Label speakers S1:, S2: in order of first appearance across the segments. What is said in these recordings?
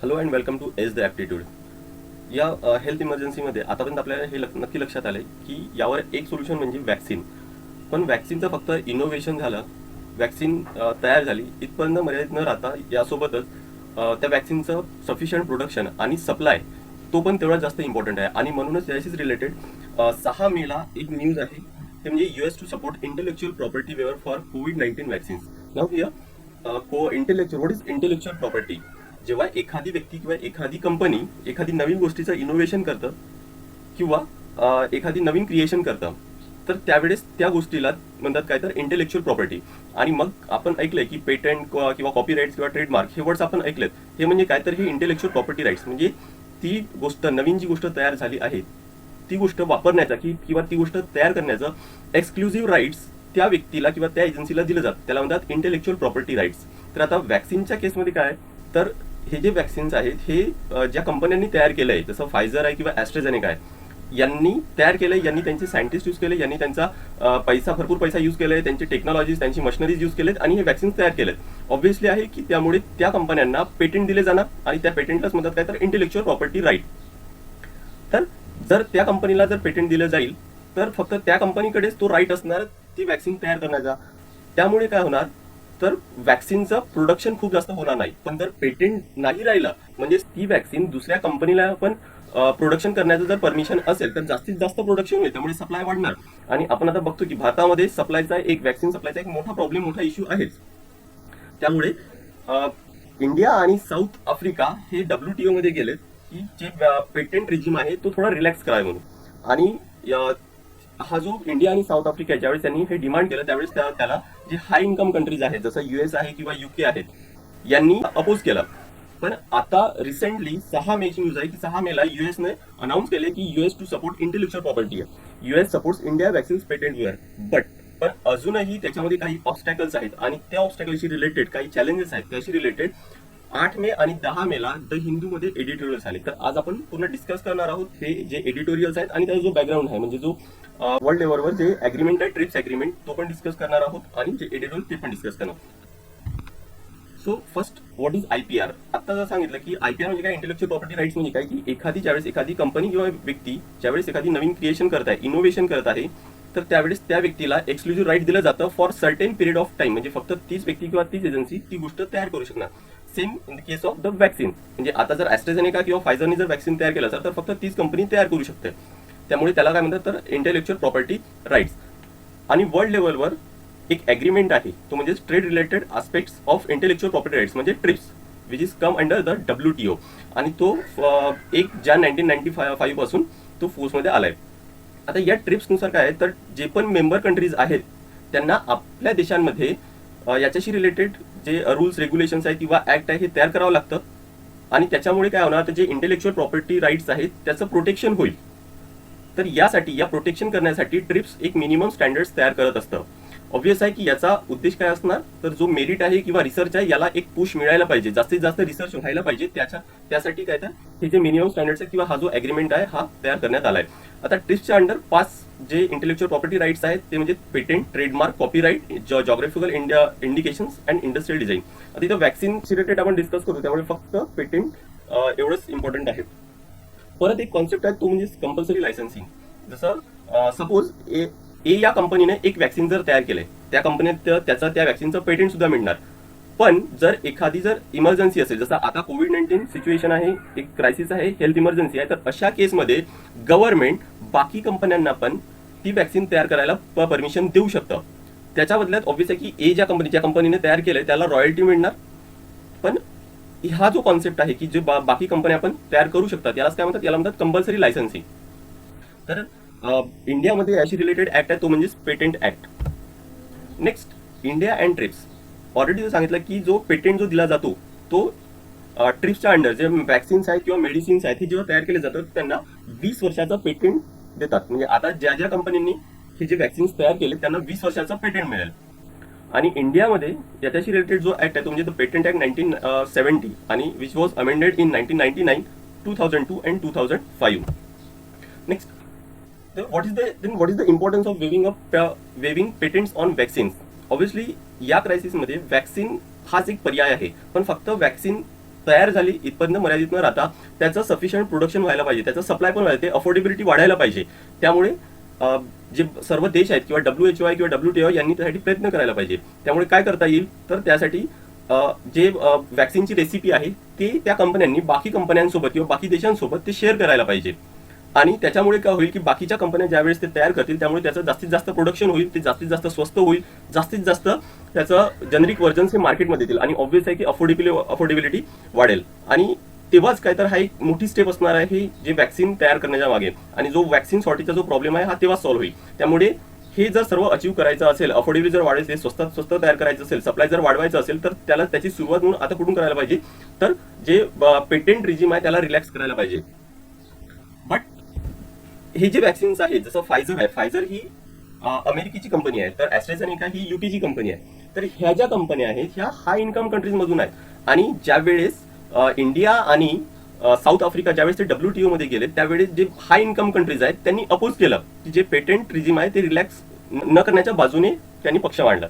S1: Hello and welcome to ace the aptitude. या health इमर्जन्सीमध्ये आतापर्यंत आपल्याला हे नक्की लक्षात आलं आहे की यावर एक सोल्युशन म्हणजे वॅक्सिन. पण वॅक्सिनचं फक्त इनोव्हेशन झालं, वॅक्सिन तयार झाली इथपर्यंत मर्यादित न राहता यासोबतच त्या वॅक्सिनचं सफिशियंट प्रोडक्शन आणि सप्लाय तो पण तेवढा जास्त इम्पॉर्टंट आहे. आणि म्हणूनच याशीच रिलेटेड 6 मेला एक न्यूज आहे, ते म्हणजे US to support intellectual property waiver for COVID-19 vaccines. नाव here intellectual what is intellectual property. जेव्हा एखादी व्यक्ती किंवा एखादी कंपनी एखादी नवीन गोष्टीचं इनोव्हेशन करतं किंवा एखादी नवीन क्रिएशन करतं, तर त्यावेळेस त्या गोष्टीला म्हणतात काय तर इंटेलेक्च्युअल प्रॉपर्टी. आणि मग आपण ऐकलंय की पेटंट किंवा कॉपीराईट्स किंवा ट्रेडमार्क हे वर्ड्स आपण ऐकलेत. हे म्हणजे काय तर हे इंटेलेक्च्युअल प्रॉपर्टी राईट्स म्हणजे ती गोष्ट, नवीन जी गोष्ट तयार झाली आहे ती गोष्ट वापरण्याचा किंवा ती गोष्ट तयार करण्याचं एक्सक्लुझिव्ह राईट्स त्या व्यक्तीला किंवा त्या एजन्सीला दिलं जातं. त्याला म्हणतात इंटेलेक्च्युअल प्रॉपर्टी राईट्स. तर आता वॅक्सिनच्या केसमध्ये काय, तर हे जे वॅक्सिन्स आहेत हे ज्या कंपन्यांनी तयार केलं आहे, जसं फायझर आहे किंवा ॲस्ट्राझेनेका आहे, यांनी तयार केलंय, यांनी त्यांचे सायंटिस्ट यूज केले, यांनी त्यांचा भरपूर पैसा यूज केलाय, त्यांची टेक्नॉलॉजीज, त्यांची मशिनरीज यूज केलेत आणि हे वॅक्सिन्स तयार केलेत. ऑब्व्हियसली आहे की त्यामुळे त्या कंपन्यांना पेटंट दिले जाणार आणि त्या पेटंटलाच म्हणतात काय तर इंटेलेक्च्युअल प्रॉपर्टी राईट. तर जर त्या कंपनीला जर पेटंट दिलं जाईल तर फक्त त्या कंपनीकडेच तो राईट असणार ती वॅक्सिन तयार करण्याचा. त्यामुळे काय होणार, तर वॅक्सिनचं प्रोडक्शन खूप जास्त होणार नाही. पण जर पेटंट नाही राहिलं म्हणजे ती वॅक्सिन दुसऱ्या कंपनीला पण प्रोडक्शन करण्याचं जर परमिशन असेल तर जास्तीत जास्त प्रोडक्शन होईल, त्यामुळे सप्लाय वाढणार. आणि आपण आता बघतो की भारतामध्ये सप्लायचा वॅक्सिन सप्लायचा एक मोठा प्रॉब्लेम, मोठा इश्यू आहेच. त्यामुळे इंडिया आणि साऊथ आफ्रिका हे WTO मध्ये गेलेत की जे पेटंट रिजिम आहे तो थोडा रिलॅक्स करावा म्हणून. आणि हा जो इंडिया आणि साऊथ आफ्रिका आहे, ज्यावेळेस त्यांनी हे डिमांड केलं त्यावेळेस त्याला जे हाय इन्कम कंट्रीज आहेत जसं US आहे किंवा UK आहेत यांनी अपोज केलं. पण आता रिसेंटली 6 मेची न्यूज आहे की 6 मेला युएसने अनाऊन्स केले की US to support intellectual property आहे. US supports India vaccines patent waiver. पण अजूनही त्याच्यामध्ये काही ऑब्स्टॅकल्स आहेत आणि त्या ऑब्स्टॅकलशी रिलेटेड काही चॅलेंजेस आहेत. त्याशी रिलेटेड 8 मे आणि 10 मेला द हिंदूमध्ये एडिटोरियल्स आले. तर आज आपण पूर्ण डिस्कस करणार आहोत हे जे एडिटोरियल्स आहेत आणि त्याचा जो बॅकग्राऊंड आहे, म्हणजे जो वर्ल्ड लेवलवर जे अग्रीमेंट आहे, ट्रिप्स अग्रीमेंट, तो पण डिस्कस करणार आहोत आणि जे एडिटोरियल ते पण डिस्कस करणार. So first, what is IPR. आता जर सांगितलं की IPR म्हणजे काय, इंटेलेक्च्युअल प्रॉपर्टी राईट्स म्हणजे काय, की ज्यावेळेस एखादी कंपनी किंवा व्यक्ती ज्यावेळेस एखादी नवीन क्रिएशन करत आहे, इनोव्हेशन करत आहे, तर त्यावेळेस त्या व्यक्तीला एक्सक्लुझिव्ह राईट दिलं जातं for certain period of time. म्हणजे फक्त तीच व्यक्ती किंवा तीच एजन्सी ती गोष्ट तयार करू शकणार. Same in the case of the vaccine. म्हणजे आता जर ॲस्ट्राझेनेका किंवा फायझरने जर वॅक्सिन तयार केलं असेल तर फक्त तीच कंपनी तयार करू शकते. त्यामुळे त्याला काय म्हणतात, तर इंटेलेक्च्युअल प्रॉपर्टी राईट्स. आणि वर्ल्ड लेवलवर एक अग्रीमेंट आहे, तो म्हणजे trade related aspects of intellectual property rights म्हणजे TRIPS, which is come under the WTO. आणि तो 1 जानेवारी 1995 पासून तो फोर्समध्ये आलाय. आता या ट्रिप्सनुसार काय आहे, तर जे पण मेंबर कंट्रीज आहेत त्यांना आपल्या देशांमध्ये याच्याशी रिलेटेड जे रूल्स रेग्युलेशन्स आहेत किंवा ऍक्ट आहे हे तयार करावं लागतं. आणि त्याच्यामुळे काय होणार, तर जे इंटेलेक्च्युअल प्रॉपर्टी राईट्स आहेत त्याचं प्रोटेक्शन होईल. तर यासाठी, या प्रोटेक्शन करण्यासाठी ट्रिप्स एक मिनिमम स्टँडर्ड्स तयार करत असतं. ऑब्व्हियस आहे की याचा उद्देश काय असणार, तर जो मेरिट आहे किंवा रिसर्च आहे याला एक पुश मिळायला पाहिजे, जास्तीत जास्त रिसर्च व्हायला पाहिजे. त्यासाठी काय तर हे जे मिनिमम स्टँडर्ड्स आहे किंवा हा जो अग्रीमेंट आहे हा तयार करण्यात आलाय. आता ट्रिप्सच्या अंडर 5 जे इंटेलेक्च्युअल प्रॉपर्टी राईट्स आहेत ते म्हणजे patent, trademark, copyright, geographical indications and industrial design. आता इथं वॅक्सिन रिलेटेड आपण डिस्कस करू, त्यामुळे फक्त पेटंट एवढंच इम्पॉर्टंट आहे. परत एक कॉन्सेप्ट आहे तो म्हणजे कंपल्सरी लायसन्सिंग. जसं सपोज या कंपनीने एक वॅक्सिन जर तयार केलंय, त्या कंपनीत त्या वॅक्सिनचं पेटंट सुद्धा मिळणार. पण जर एखादी इमर्जन्सी असेल, जसं आता COVID-19 सिच्युएशन आहे, एक क्रायसिस आहे, हेल्थ इमर्जन्सी आहे, तर अशा केसमध्ये गव्हर्नमेंट बाकी कंपन्यांना पण ती वॅक्सिन तयार करायला परमिशन देऊ शकतं. त्याच्या बदल्यात ऑब्व्हियस आहे की ज्या कंपनीने तयार केलंय त्याला रॉयल्टी मिळणार. पण हा जो कॉन्सेप्ट आहे की जे बाकी कंपन्या पण तयार करू शकतात, यालाच काय म्हणतात, याला म्हणतात कंपल्सरी लायसन्सिंग. तर इंडियामध्ये याशी रिलेटेड ऍक्ट आहे तो म्हणजे patent act. Next, India and trips. Already सांगितलं की जो पेटंट जो दिला जातो तो ट्रिप्सच्या अंडर जे वॅक्सिन्स आहेत किंवा मेडिसिन्स आहेत हे जेव्हा तयार केले जातात त्यांना 20 वर्षाचा पेटंट देतात. म्हणजे आता ज्या कंपनींनी हे जे वॅक्सिन्स तयार केले त्यांना 20 वर्षाचा पेटंट मिळेल. आणि इंडियामध्ये याच्याशी रिलेटेड जो ऍक्ट आहे तो म्हणजे द पेटंट ऍक्ट 1970 आणि which was amended in 1999, 2002 and 2005. Next, what is the importance of waiving patents on vaccines? Obviously या क्रायसिसमध्ये वॅक्सिन हाच एक पर्याय आहे. पण फक्त वॅक्सिन तयार झाली इथपर्यंत मर्यादित न राहता त्याचं सफिशियंट प्रोडक्शन व्हायला पाहिजे, त्याचा सप्लाय पण व्हायला, ते अफोर्डेबिलिटी वाढायला पाहिजे. त्यामुळे जे सर्व देश आहेत किंवा WHO किंवा WTO यांनी त्यासाठी प्रयत्न करायला पाहिजे. त्यामुळे काय करता येईल तर त्यासाठी जे वॅक्सिनची रेसिपी आहे ते त्या कंपन्यांनी बाकी कंपन्यांसोबत किंवा बाकी देशांसोबत ते शेअर करायला पाहिजे. आणि त्याच्यामुळे काय होईल की बाकीच्या कंपन्या ज्यावेळेस ते तयार करतील त्यामुळे त्याचं जास्तीत जास्त प्रोडक्शन होईल, ते जास्तीत जास्त स्वस्त होईल, जास्तीत जास्त त्याचं जेनरिक व्हर्जन्स हे मार्केटमध्ये येतील आणि ऑब्व्हियस आहे की अफोर्डेबिलिटी वाढेल. आणि तेव्हाच काय तर हा एक मोठी स्टेप असणार आहे जे वॅक्सिन तयार करण्याच्या मागे, आणि जो वॅक्सिन शॉर्टेजचा जो प्रॉब्लेम आहे हा तेव्हाच सॉल्व्ह होईल. त्यामुळे हे जर सर्व अचीव्ह करायचं असेल, अफोर्डेबिलिटी जर वाढायचं असेल, स्वस्त तयार करायचं असेल, सप्लाय जर वाढवायचं असेल तर त्याला त्याची सुरुवात म्हणून आता कुठून करायला पाहिजे तर जे पेटेंट रिजिम आहे त्याला रिलॅक्स करायला पाहिजे. बट हे जे वॅक्सिन्स आहेत जसं फायझर आहे, फायझर ही अमेरिकेची कंपनी आहे, तर ॲस्ट्राझेनेका ही युकेची कंपनी आहे. तर ह्या ज्या कंपन्या आहेत ह्या हाय इन्कम कंट्रीज मधून आहेत. आणि ज्यावेळेस इंडिया आणि साऊथ आफ्रिका ज्यावेळेस ते WTO मध्ये गेले त्यावेळेस जे हाय इन्कम कंट्रीज आहेत त्यांनी अपोज केलं की जे पेटेंट रिजिम आहे ते रिलॅक्स न करण्याच्या बाजूने त्यांनी पक्ष मांडला.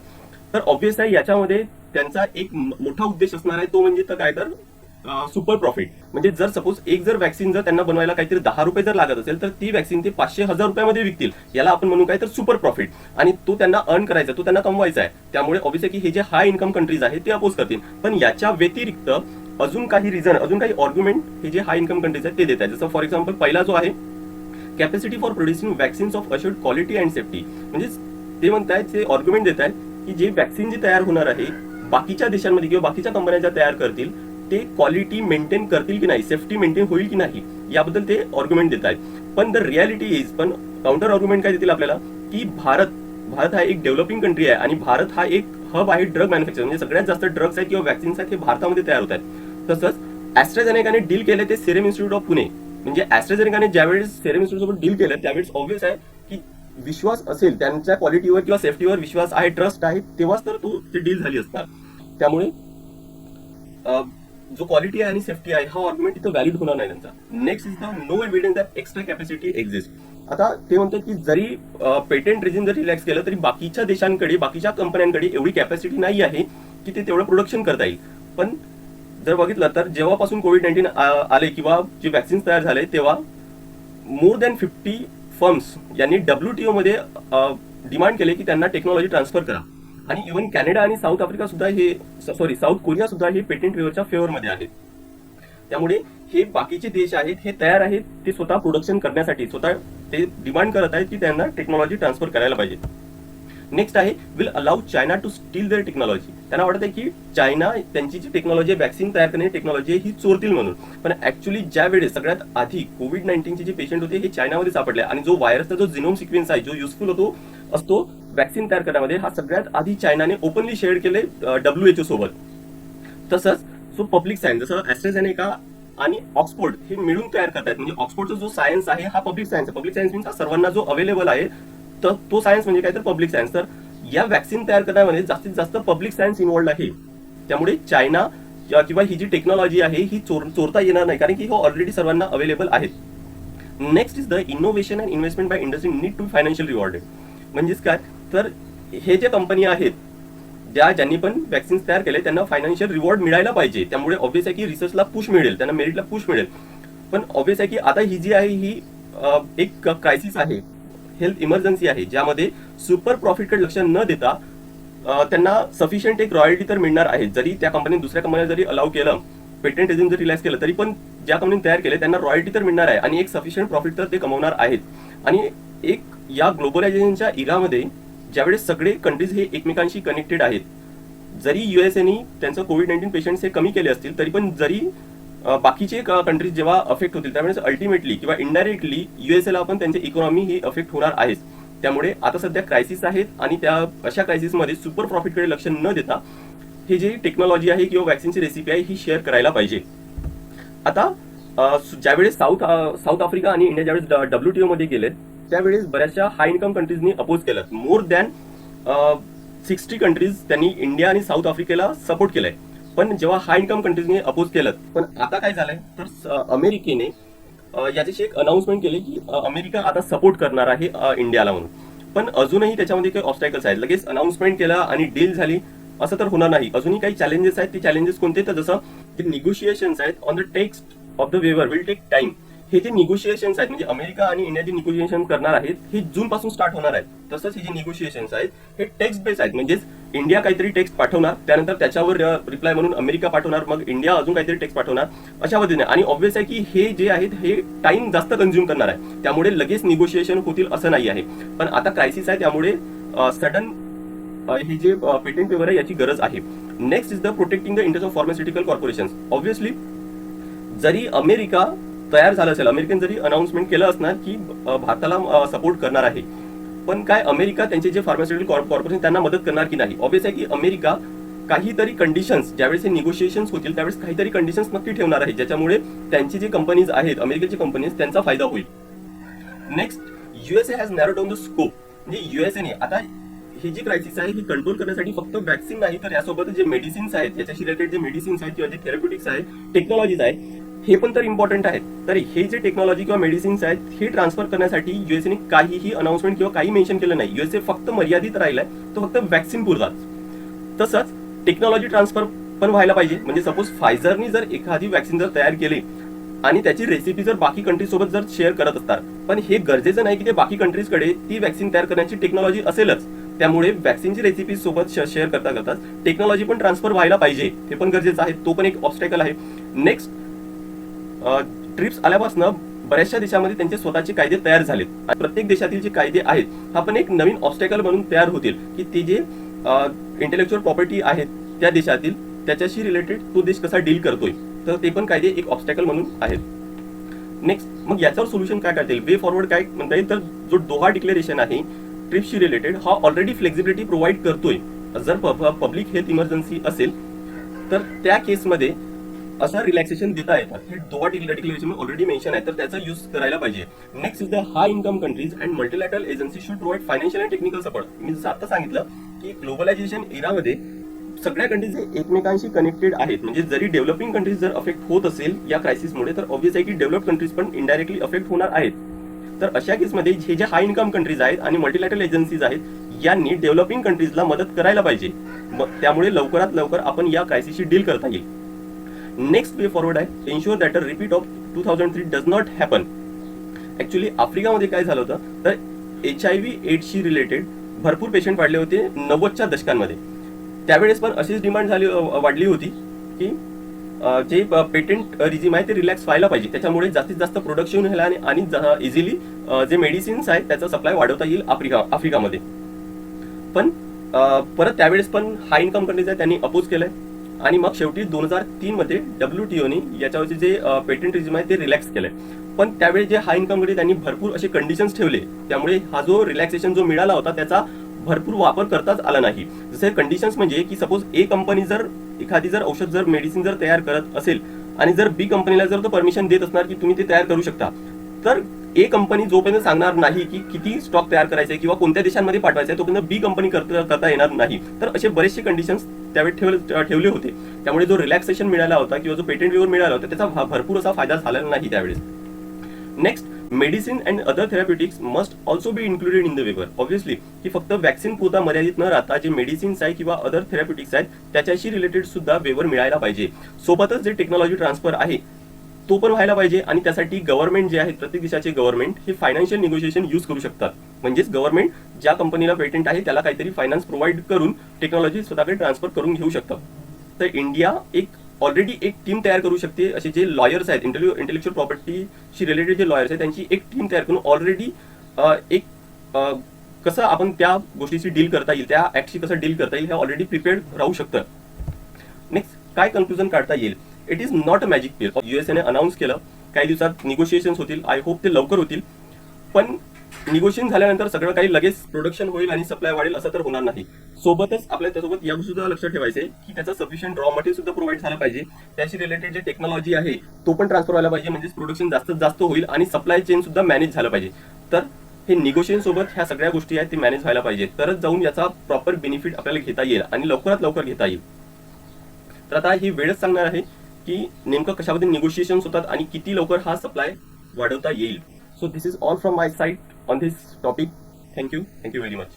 S1: तर ऑब्व्हियस आहे याच्यामध्ये त्यांचा एक मोठा उद्देश असणार आहे, तो म्हणजे तर काय तर सुपर प्रॉफिट. म्हणजे जर सपोज एक जर वॅक्सिन जर त्यांना बनवायला काहीतरी 10 रुपये जर लागत असेल तर ती वॅक्सिन ते 500,000 रुपयामध्ये विकतील. याला आपण म्हणू काय तर सुपर प्रॉफिट. आणि तो त्यांना अर्न करायचा, तो त्यांना कमवायचा आहे. त्यामुळे ऑब्व्हियस आहे की हे जे हाय इन्कम कंट्रीज आहेत ते अपोज करतील. पण याच्या व्यतिरिक्त अजून काही रिझन, अजून काही आर्ग्युमेंट हे जे हाय इन्कम कंट्रीज आहेत ते देत आहेत. जसं फॉर एक्झाम्पल पहिला जो आहे capacity for producing vaccines of assured quality and safety. म्हणजे ते म्हणतायत, ते आर्ग्युमेंट देत आहेत की जे वॅक्सिन जे तयार होणार आहे बाकीच्या देशांमध्ये किंवा बाकीच्या कंपन्या ज्या तयार करतील ते क्वालिटी मेंटेन करतील की नाही, सेफ्टी मेंटेन होईल की नाही, याबद्दल ते आर्ग्युमेंट देत आहेत. पण द रियालिटी इज, पण काउंटर आर्ग्युमेंट काय देतील आपल्याला की भारत हा एक डेव्हलपिंग कंट्री आहे आणि भारत हा एक हब आहे ड्रग मॅन्युफॅक्चर. म्हणजे सगळ्यात जास्त ड्रग्स आहेत किंवा वॅक्सिन्स आहेत हे भारतामध्ये तयार होत आहेत. तसंच ॲस्ट्राझेनेकाने डील केले ते सेरम इन्स्टिट्यूट ऑफ पुणे. म्हणजे ॲस्ट्राझेनेकाने ज्यावेळेस सेरम इन्स्टिट्यूट सोबत डील केलं त्यावेळेस ऑब्व्हियस आहे की विश्वास असेल त्यांच्या क्वालिटीवर किंवा सेफ्टीवर विश्वास आहे, ट्रस्ट आहे, तेव्हाच तर ती डील झाली असणार. त्यामुळे जो क्वालिटी आहे आणि सेफ्टी आहे हा आर्ग्युमेंट इथं व्हॅलिड होणार नाही त्यांचा. Next is the no evidence that extra capacity exist. आता ते म्हणतात की जरी पेटेंट रिजिम जर रिलॅक्स केलं तरी बाकीच्या देशांकडे, बाकीच्या कंपन्यांकडे एवढी कॅपॅसिटी नाही आहे की ते तेवढं प्रोडक्शन करता येईल. पण जर बघितलं तर जेव्हापासून कोविड-19 आले किंवा जे वॅक्सिन्स तयार झाले तेव्हा मोर दॅन 50 फर्म्स यांनी WTO मध्ये डिमांड केले की त्यांना टेक्नॉलॉजी ट्रान्सफर करा. आणि इव्हन कॅनडा आणि साऊथ आफ्रिका सुद्धा साऊथ कोरिया सुद्धा हे पेटेंट वेव्हरच्या फेवरमध्ये आहेत. त्यामुळे हे बाकीचे देश आहेत हे तयार आहेत ते स्वतः प्रोडक्शन करण्यासाठी, स्वतः ते डिमांड करत आहेत की त्यांना टेक्नॉलॉजी ट्रान्सफर करायला पाहिजे. नेक्स्ट आहे will allow China to steal their technology. त्यांना वाटत आहे की चायना त्यांची जी टेक्नॉलॉजी आहे, वॅक्सिन तयार करण्याची टेक्नॉलॉजी ही चोरतील म्हणून. पण ऍक्च्युली ज्या वेळेस सगळ्यात आधी कोविड-19चे जे पेशंट होते हे चायनामध्ये सापडले आणि जो व्हायरसचा जो जिनोम सिक्वेन्स आहे जो युजफुल असतो वॅक्सिन तयार करण्यामध्ये, हा सगळ्यात आधी चायनाने ओपनली शेअर केले WHO सोबत. तसंच जो पब्लिक सायन्स जसं ॲस्ट्राझेनेका आणि ऑक्सफोर्ड हे मिळून तयार करतात. म्हणजे ऑक्सफोर्डचा जो सायन्स आहे हा पब्लिक सायन्स आहे. पब्लिक सायन्स मीन्स हा सर्वांना जो अवेलेबल आहे तर तो सायन्स म्हणजे काय तर पब्लिक सायन्स. तर या वॅक्सिन तयार करण्यामध्ये जास्तीत जास्त पब्लिक सायन्स इन्व्हॉल्ड आहे. त्यामुळे चायना किंवा ही जी टेक्नॉलॉजी आहे ही चोरता येणार नाही कारण की हो ऑलरेडी सर्वांना अवेलेबल आहेत. Next is the innovation and investment by industry need to financial rewarded. म्हणजेच काय तर हे जे कंपनी आहेत ज्यांनी पण वॅक्सिन्स तयार केले त्यांना फायनान्शियल रिवॉर्ड मिळायला पाहिजे. त्यामुळे ऑब्व्हियस आहे की रिसर्चला पुश मिळेल, त्यांना मेरिटला पुश मिळेल. पण ऑब्व्हियस आहे की आता ही जी आहे ही एक क्रायसिस आहे, हेल्थ इमर्जन्सी आहे, ज्यामध्ये सुपर प्रॉफिटकडे लक्ष न देता त्यांना सफिशियंट एक रॉयल्टी तर मिळणार आहे. जरी त्या कंपनीने दुसऱ्या कंपनीला जरी अलाउ केलं, पेटेंट रिजिम जर रिलॅक्स केलं तरी पण ज्या कंपनीने तयार केले त्यांना रॉयल्टी तर मिळणार आहे आणि एक सफिशियंट प्रॉफिट तर ते कमवणार आहेत. आणि एक या ग्लोबलायझेशनच्या इरामध्ये ज्यावेळेस सगळे कंट्रीज हे एकमेकांशी कनेक्टेड आहेत, जरी USAने त्यांचं कोविड-19 पेशंट्स हे कमी केले असतील तरी पण जरी बाकीचे कंट्रीज जेव्हा अफेक्ट होतील त्यावेळेस अल्टिमेटली किंवा इनडायरेक्टली USAला पण त्यांची इकॉनॉमी ही अफेक्ट होणार आहेच. त्यामुळे आता सध्या क्रायसिस आहेत आणि त्या अशा क्रायसिसमध्ये सुपर प्रॉफिटकडे लक्ष न देता हे जे टेक्नॉलॉजी आहे किंवा वॅक्सिनची रेसिपी आहे ही शेअर करायला पाहिजे. आता ज्यावेळेस साऊथ आफ्रिका आणि इंडिया ज्यावेळेस WTO मध्ये गेलेत त्यावेळेस बऱ्याचशा हाय इन्कम कंट्रीजनी अपोज केलं. मोर दॅन 60 कंट्रीज त्यांनी इंडिया आणि साऊथ आफ्रिकेला सपोर्ट केलंय. पण जेव्हा हाय इन्कम कंट्रीजने अपोज केलं, पण आता काय झालंय तर अमेरिकेने याच्याशी एक अनाउन्समेंट केली की अमेरिका आता सपोर्ट करणार आहे इंडियाला म्हणून. पण अजूनही त्याच्यामध्ये काही ऑब्स्टॅकल्स आहेत. लगेच अनाउन्समेंट केलं आणि डील झाली असं तर होणार नाही. अजूनही काही चॅलेंजेस आहेत. ते चॅलेंजेस कोणते तर जसं जे निगोशिएशन्स आहेत on the text of the वेवर विल टेक टाइम. हे जे निगोशिएशन्स आहेत म्हणजे अमेरिका आणि इंडिया जे निगोशिएशन करणार आहेत हे जून पासून स्टार्ट होणार आहेत. तसंच हे जे निगोशिएशन्स आहेत हे टेक्स्ट बेस आहेत, म्हणजेच इंडिया काहीतरी टेक्स्ट पाठवणार, त्यानंतर त्याच्यावर रिप्लाय म्हणून अमेरिका पाठवणार, मग इंडिया अजून काहीतरी टेक्स्ट पाठवणार, अशा पद्धतीने. आणि ऑब्व्हियस आहे की हे जे आहेत हे टाइम जास्त कन्झ्युम करणार आहे, त्यामुळे लगेच निगोशिएशन होतील असं नाही आहे. पण आता क्रायसिस आहे त्यामुळे सडन हे जे पेटंट पेपर आहे याची गरज आहे. Next is the protecting the interest of pharmaceutical corporations. Obviously जरी अमेरिका तयार झालं असेल, अमेरिकन जरी अनाउन्समेंट केलं असणार की भारताला सपोर्ट करणार आहे, पण काय अमेरिका त्यांचे जे फार्मास्युटिकल कॉर्पोरेशन त्यांना मदत करणार की नाही? ऑब्व्हियस आहे की अमेरिका काहीतरी कंडिशन्स ज्यावेळेस हे निगोशिएशन्स होतील त्यावेळेस काहीतरी कंडिशन्स नक्की ठेवणार आहे, ज्याच्यामुळे त्यांची जे कंपनीज आहेत अमेरिकेची कंपनीज त्यांचा फायदा होईल. Next, USA has narrow down the scope. म्हणजे युएसएने आता ही जी क्रायसिस आहे ही कंट्रोल करण्यासाठी फक्त वॅक्सिन नाही तर यासोबत जे मेडिसिन्स आहेत, याच्याशी रिलेटेड जे मेडिसिन्स आहेत किंवा जे थेरप्युटिक्स आहेत, टेक्नॉलॉजीज आहे, हे पण तर इम्पॉर्टंट आहेत. तर हे जे टेक्नॉलॉजी किंवा मेडिसिन्स आहेत हे ट्रान्सफर करण्यासाठी युएसएने काहीही अनाउन्समेंट किंवा काही मेन्शन केलं नाही. युएसए फक्त मर्यादित राहिलाय तो फक्त वॅक्सिन पुरताच. तसंच टेक्नॉलॉजी ट्रान्सफर पण व्हायला पाहिजे. म्हणजे सपोज फायझरनी जर एखादी वॅक्सिन जर तयार केली आणि त्याची रेसिपी जर बाकी कंट्रीज सोबत जर शेअर करत असतात, पण हे गरजेचं नाही की ते बाकी कंट्रीजकडे ती वॅक्सिन तयार करण्याची टेक्नॉलॉजी असेलच. त्यामुळे वॅक्सिनची रेसिपी सोबत शेअर करता करता टेक्नॉलॉजी पण ट्रान्सफर व्हायला पाहिजे, हे पण गरजेचं आहे. तो पण एक ऑब्स्टॅकल आहे. नेक्स्ट, ट्रिप्स आल्यापासून बऱ्याचशा देशामध्ये त्यांचे स्वतःचे कायदे तयार झालेत. प्रत्येक देशातील जे कायदे आहेत हा पण एक नवीन ऑब्स्टॅकल म्हणून तयार होतील की ते जे इंटेलेक्च्युअल प्रॉपर्टी आहेत त्या देशातील त्याच्याशी रिलेटेड तो देश कसा डील करतोय, तर ते पण कायदे एक ऑब्स्टॅकल म्हणून आहेत. नेक्स्ट, मग याच्यावर सोल्युशन काय करता येईल, वे फॉरवर्ड काय म्हणता येईल? तर जो दोहा डिक्लेरेशन आहे ट्रिप्सशी रिलेटेड हा ऑलरेडी फ्लेक्झिबिलिटी प्रोव्हाइड करतोय. जर पब्लिक हेल्थ इमर्जन्सी असेल तर त्या केसमध्ये असं रिलॅक्सेशन देता येतात. हे दोहा डिक्लेरेशन ऑलरेडी मेन्शन आहे तर त्याचा यूज करायला पाहिजे. Next is the high income countries and multilateral agency should provide financial and technical support. मी जसं आता सांगितलं की ग्लोबलायझेशन एरामध्ये सगळ्या कंट्रीज एकमेकांशी कनेक्टेड आहेत. म्हणजे जरी डेव्हलपिंग कंट्रीज जर अफेक्ट होत असेल या क्रायसिसमुळे तर ऑब्व्हियस आहे की डेव्हलप कंट्रीज पण इनडायरेक्टली अफेक्ट होणार आहेत. तर अशा केसमध्ये हे जे हाय इन्कम कंट्रीज आहेत आणि मल्टीलॅटरल एजन्सीज आहेत यांनी डेव्हलपिंग कंट्रीजला मदत करायला पाहिजे. त्यामुळे लवकरात लवकर आपण या क्रायसिसशी डील करता येईल. नेक्स्ट वे फॉरवर्ड आहे ensure that a repeat of 2003 does not happen. Actually आफ्रिकामध्ये काय झालं होतं तर HIV एड्सशी रिलेटेड भरपूर पेशंट वाढले होते 90च्या दशकांमध्ये. त्यावेळेस पण अशीच डिमांड वाढली होती की जे पेटंट रिझिम आहे ते रिलॅक्स व्हायला पाहिजे, त्याच्यामुळे जास्तीत जास्त प्रोडक्शन व्हायला आणि इझिली जे मेडिसिन्स आहेत त्याचा सप्लाय वाढवता येईल आफ्रिकामध्ये. पण परत त्यावेळेस पण हाय इन्कम कंट्रीज आहे त्यांनी अपोज केलंय आणि मग शेवटी 2003 मध्ये WTOने याच्यावरचे जे पेटंट रिझिम आहे ते रिलॅक्स केलंय. पण त्यावेळी जे हाय इन्कम कंट्री त्यांनी भरपूर असे कंडिशन्स ठेवले, त्यामुळे हा जो रिलॅक्सेशन जो मिळाला होता त्याचा भरपूर वापर करताच आला नाही. जसे कंडिशन्स म्हणजे की सपोज ए कंपनी जर एखादी जर औषध जर मेडिसिन जर तयार करत असेल आणि जर बी कंपनीला जर तो परमिशन देत असणार की तुम्ही ते तयार करू शकता, तर ए कंपनी जोपर्यंत सांगणार नाही की किती स्टॉक तयार करायचा आहे किंवा कोणत्या देशांमध्ये पाठवायचा आहे तोपर्यंत बी कंपनी करता येणार नाही. तर असे बरेचसे कंडिशन्स त्यावेळी ठेवले होते. त्यामुळे जो रिलॅक्सेशन मिळाला होता किंवा जो पेटंट वेवर मिळाला होता त्याचा भरपूर असा फायदा झालेला नाही त्यावेळेस. Next, medicine and other therapeutics must also be included in the waiver. Obviously की फक्त वॅक्सिन पुरता मर्यादित न राहता जे मेडिसिन्स आहे किंवा अदर थेरप्युटिक्स आहेत त्याच्याशी रिलेटेड सुद्धा वेवर मिळायला पाहिजे. सोबतच जे टेक्नॉलॉजी ट्रान्सफर आहे तो पण व्हायला पाहिजे आणि त्यासाठी गव्हर्नमेंट जे आहेत प्रत्येक देशाचे गव्हर्नमेंट हे फायनान्शियल निगोशिएशन यूज करू शकतात. म्हणजेच गव्हर्नमेंट ज्या कंपनीला पेटंट आहे त्याला काहीतरी फायनान्स प्रोव्हाइड करून टेक्नॉलॉजी स्वतःकडे ट्रान्सफर करून घेऊ शकतात. तर इंडिया ऑलरेडी एक टीम तयार करू शकते. असे जे लॉयर्स आहेत इंटेलेक्च्युअल प्रॉपर्टीशी रिलेटेड जे लॉयर्स आहेत त्यांची एक टीम तयार करून ऑलरेडी एक कसं आपण त्या गोष्टीशी डील करता येईल, त्या ऍक्टशी कसं डील करता येईल हे ऑलरेडी प्रिपेअर्ड राहू शकतं. नेक्स्ट, काय कन्क्लुजन काढता येईल? It is not a magic pill. युएसएने अनाऊन्स केलं काही दिवसात निगोशिएशन्स होतील. आय होप ते लवकर होतील. पण निगोशिएशन झाल्यानंतर सगळं काही लगेच प्रोडक्शन होईल आणि सप्लाय वाढेल असं तर होणार नाही. सोबतच आपल्या त्यासोबत या सुद्धा लक्षात ठेवायचं आहे की त्याचा सफिशियंट रॉ मटेरियल सुद्धा प्रोव्हाइड झालं पाहिजे. त्याशी रिलेटेड जे टेक्नॉलॉजी आहे तो पण ट्रान्सफर व्हायला पाहिजे. म्हणजे प्रोडक्शन जास्तीत जास्त होईल आणि सप्लाय चेन सुद्धा मॅनेज झालं पाहिजे. तर हे निगोशिएशन सोबत ह्या सगळ्या गोष्टी आहेत ते मॅनेज व्हायला पाहिजे. तरच जाऊन याचा प्रॉपर बेनिफिट आपल्याला घेता येईल आणि लवकरात लवकर घेता येईल. तर आता ही वेळच सांगणार आहे की नेमकं कशामध्ये निगोशिएशन्स होतात आणि किती लवकर हा सप्लाय वाढवता येईल. So this is all from my side on this topic. Thank you very much.